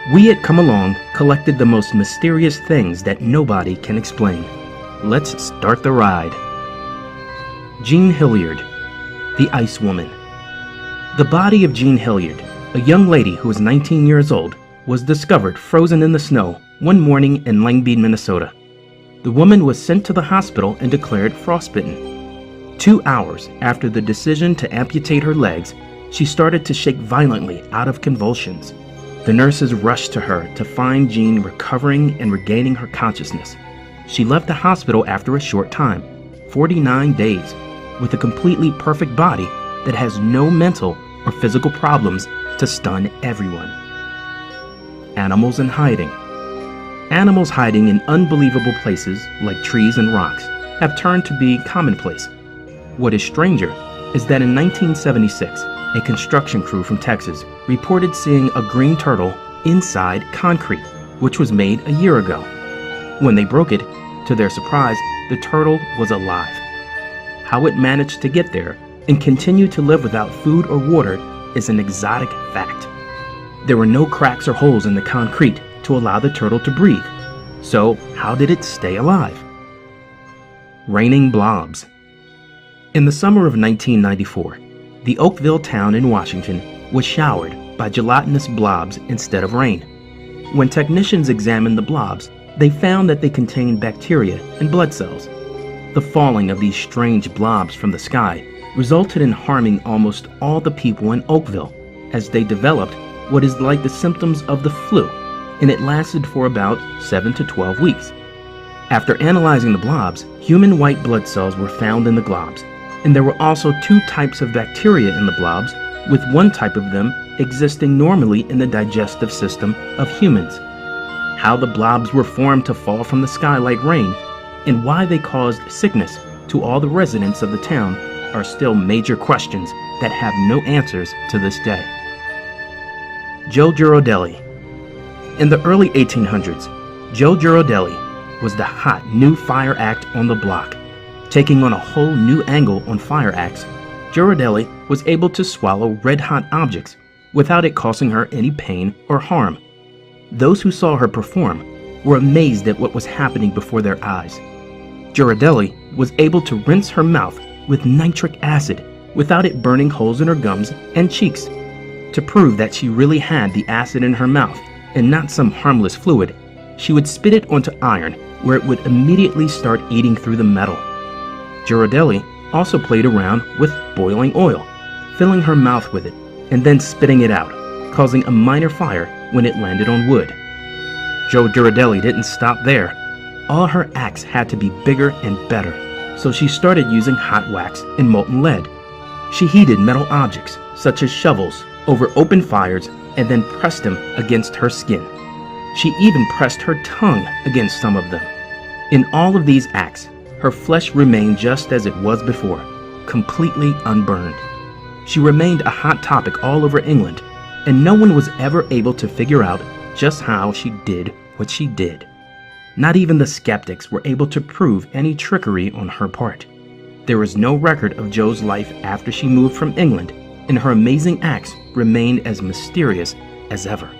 We at Come Along collected the most mysterious things that nobody can explain. Let's start the ride. Jean Hilliard, the Ice Woman. The body of Jean Hilliard, a young lady who was 19 years old, was discovered frozen in the snow one morning in Langby, Minnesota. The woman was sent to the hospital and declared frostbitten. 2 hours after the decision to amputate her legs, she started to shake violently out of convulsions. The nurses rushed to her to find Jean recovering and regaining her consciousness. She left the hospital after a short time, 49 days, with a completely perfect body that has no mental or physical problems to stun everyone. Animals in hiding. Animals hiding in unbelievable places like trees and rocks have turned to be commonplace. What is stranger is that in 1976, a construction crew from Texas reported seeing a green turtle inside concrete, which was made a year ago. When they broke it, to their surprise, the turtle was alive. How it managed to get there and continue to live without food or water is an exotic fact. There were no cracks or holes in the concrete to allow the turtle to breathe. So how did it stay alive? Raining blobs. In the summer of 1994, the Oakville town in Washington was showered by gelatinous blobs instead of rain. When technicians examined the blobs, they found that they contained bacteria and blood cells. The falling of these strange blobs from the sky resulted in harming almost all the people in Oakville, as they developed what is like the symptoms of the flu, and it lasted for about 7 to 12 weeks. After analyzing the blobs, human white blood cells were found in the globs, and there were also 2 types of bacteria in the blobs, with one type of them existing normally in the digestive system of humans. How the blobs were formed to fall from the sky like rain, and why they caused sickness to all the residents of the town are still major questions that have no answers to this day. Joe Girardelli. In the early 1800s, Joe Girardelli was the hot new fire act on the block. Taking on a whole new angle on fire acts, Girardelli was able to swallow red-hot objects without it causing her any pain or harm. Those who saw her perform were amazed at what was happening before their eyes. Girardelli was able to rinse her mouth with nitric acid without it burning holes in her gums and cheeks. To prove that she really had the acid in her mouth and not some harmless fluid, she would spit it onto iron where it would immediately start eating through the metal. Girardelli also played around with boiling oil, filling her mouth with it, and then spitting it out, causing a minor fire when it landed on wood. Joe Girardelli didn't stop there. All her acts had to be bigger and better, so she started using hot wax and molten lead. She heated metal objects, such as shovels, over open fires and then pressed them against her skin. She even pressed her tongue against some of them. In all of these acts, her flesh remained just as it was before, completely unburned. She remained a hot topic all over England, and no one was ever able to figure out just how she did what she did. Not even the skeptics were able to prove any trickery on her part. There is no record of Joe's life after she moved from England, and her amazing acts remain as mysterious as ever.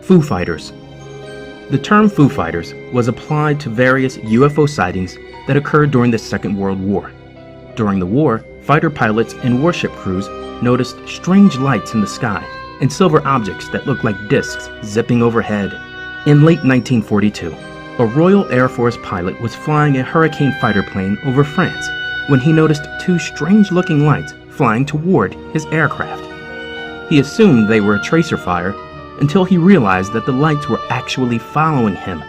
Foo Fighters. The term Foo Fighters was applied to various UFO sightings that occurred during the Second World War. During the war, fighter pilots and warship crews noticed strange lights in the sky and silver objects that looked like discs zipping overhead. In late 1942, a Royal Air Force pilot was flying a Hurricane fighter plane over France when he noticed 2 strange-looking lights flying toward his aircraft. He assumed they were a tracer fire until he realized that the lights were actually following him,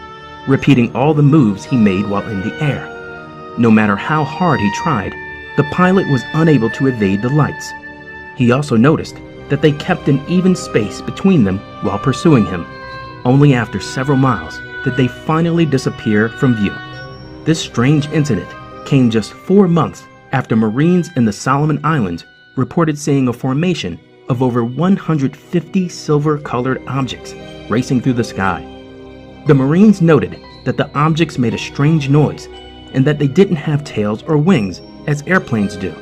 repeating all the moves he made while in the air. No matter how hard he tried, the pilot was unable to evade the lights. He also noticed that they kept an even space between them while pursuing him. Only after several miles did they finally disappear from view. This strange incident came just 4 months after Marines in the Solomon Islands reported seeing a formation of over 150 silver-colored objects racing through the sky. The Marines noted that the objects made a strange noise and that they didn't have tails or wings as airplanes do.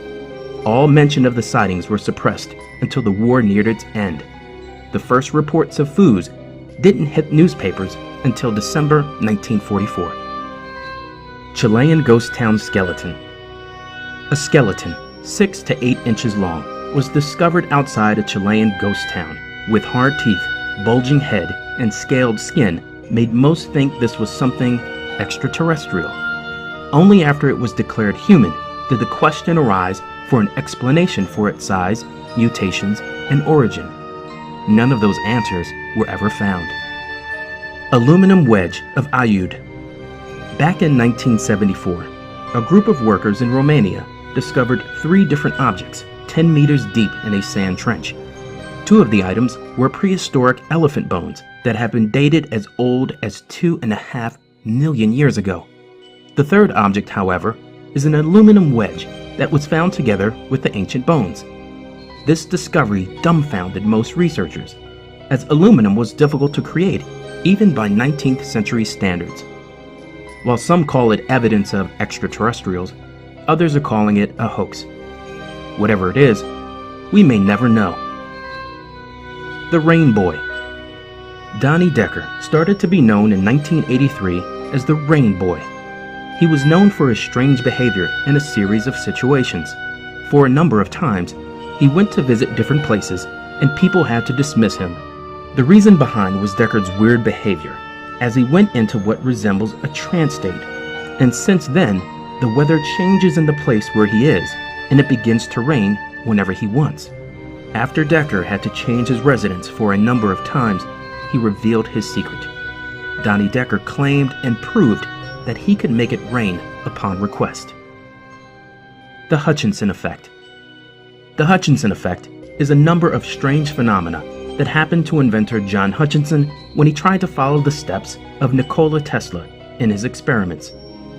All mention of the sightings were suppressed until the war neared its end. The first reports of Foos didn't hit newspapers until December 1944. Chilean Ghost Town Skeleton. A skeleton, 6 to 8 inches long, was discovered outside a Chilean ghost town, with hard teeth, bulging head, and scaled skin made most think this was something extraterrestrial. Only after it was declared human did the question arise for an explanation for its size, mutations, and origin. None of those answers were ever found. Aluminum wedge of Aiud. Back in 1974, a group of workers in Romania discovered 3 different objects 10 meters deep in a sand trench. 2 of the items were prehistoric elephant bones that have been dated as old as 2.5 million years ago. The third object, however, is an aluminum wedge that was found together with the ancient bones. This discovery dumbfounded most researchers, as aluminum was difficult to create even by 19th century standards. While some call it evidence of extraterrestrials, others are calling it a hoax. Whatever it is, we may never know. The Rain Boy. Donnie Decker started to be known in 1983 as the Rain Boy. He was known for his strange behavior in a series of situations. For a number of times, he went to visit different places and people had to dismiss him. The reason behind was Decker's weird behavior, as he went into what resembles a trance state. And since then, the weather changes in the place where he is, and it begins to rain whenever he wants. After Decker had to change his residence for a number of times, he revealed his secret. Donnie Decker claimed and proved that he could make it rain upon request. The Hutchinson Effect. The Hutchinson Effect is a number of strange phenomena that happened to inventor John Hutchinson when he tried to follow the steps of Nikola Tesla in his experiments.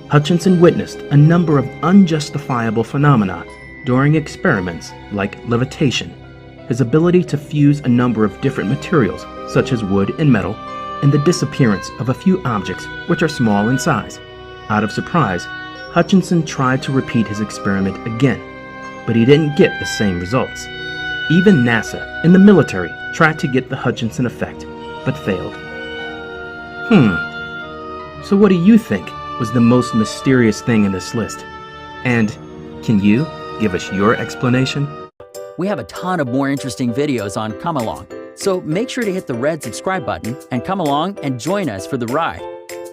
Hutchinson witnessed a number of unjustifiable phenomena during experiments like levitation, his ability to fuse a number of different materials such as wood and metal, and the disappearance of a few objects which are small in size. Out of surprise, Hutchinson tried to repeat his experiment again, but he didn't get the same results. Even NASA and the military tried to get the Hutchinson effect, but failed. So what do you think was the most mysterious thing in this list? And can you give us your explanation? We have a ton of more interesting videos on Come Along, so make sure to hit the red subscribe button and come along and join us for the ride.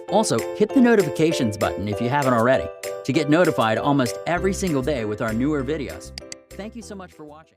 Also, hit the notifications button if you haven't already to get notified almost every single day with our newer videos. Thank you so much for watching.